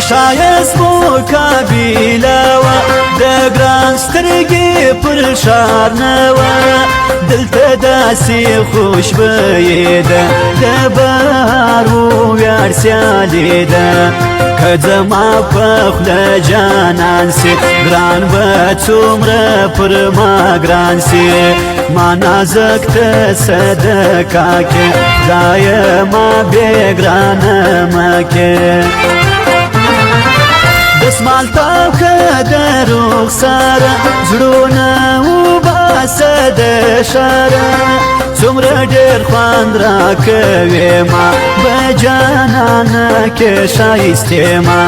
شایست مقابلەوە دەگران سترگی پرشارنەوە دڵتە داسی خوشبەیێدە دەبار و ویارسیالێدە کە جەما پەخ لە جانانسێ گران بە چومرە پرماگرانسێ مانازەکتە سەدەکاکێ دایەما بێگرانەمەکێ دەسمال تاوکە دەرۆخسارە زړۆنە و باسە دەشارە چومرە دێر خواندراکە وێما بە جانانەکێ شایستێما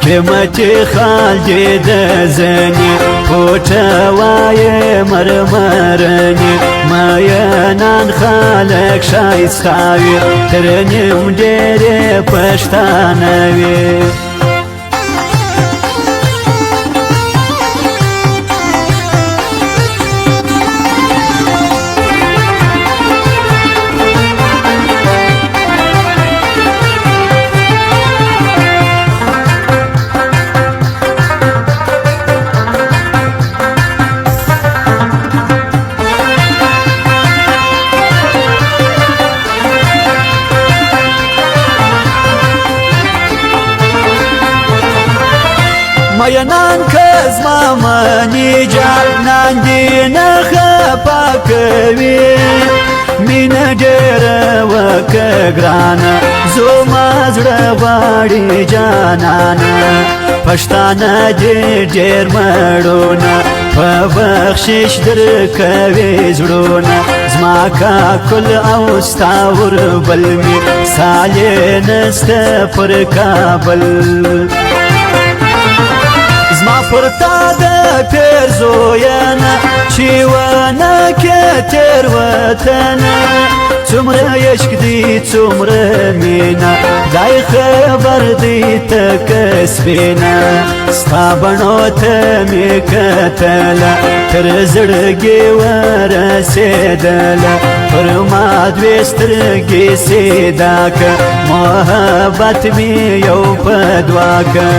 کێمەتی خالدێ دەزەنێ کۆتەوایێ مەرمەرەنێ مایەنان خالێک شایستاوێ ترنێم دێرێ پەشتانەوێ مایەنان کەس مامەنی جانان دێنە خەپاکەوێ مینە دێرەوە کە گرانە زۆما زړەواړی جانانە پەشتانە دێر دێر مەړۆنە پە بەخشیش درکەوێ زړۆنە زماکە کول ئەو ستاور بەلمی سالێ نەستە پر کابل زما پرتا دە پێرزۆیەنە چیوەنەکە تێروەتەنە چومرە یەشکدی چومرە مێنە دای خەبەردیتە کەسبێنە ستابەنۆتە مێکەتەلە تر زړګي ورسېدله پرما دوې سترګې سیداکه محبت مې یو په دواکه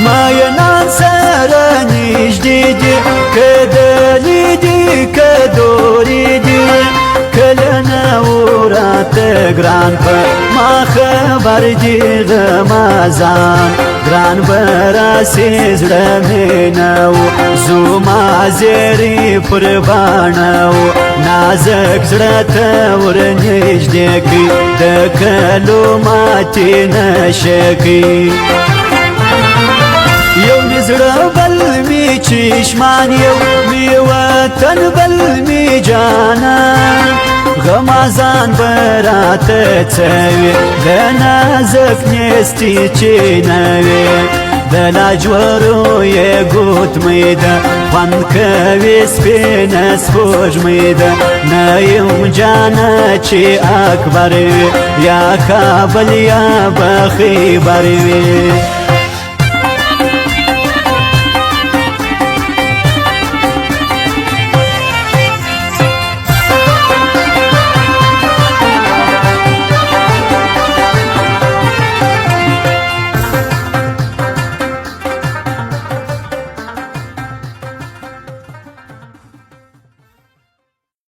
مایەنان سەرە نیژدیدی کە دەلیدی کە دۆریدی کە لە نەوراتە گران پە ما خەبەردی غەمازان گران بەراسی زړە مێنە و زووما زێری پربانە و نازک زړەتە ورنیژدێکی دەکەلوماتی نەشێکی یو نزړه بلمی چشمان یو میوطن بلمی جانان غمازان براته څوي د نازک نستی چینوي د لاجورو یې ګوت میده خوند کوي سپینه سپوږمیده نه یم جانه چې اکبر وي یا کابل یا به خیبر وي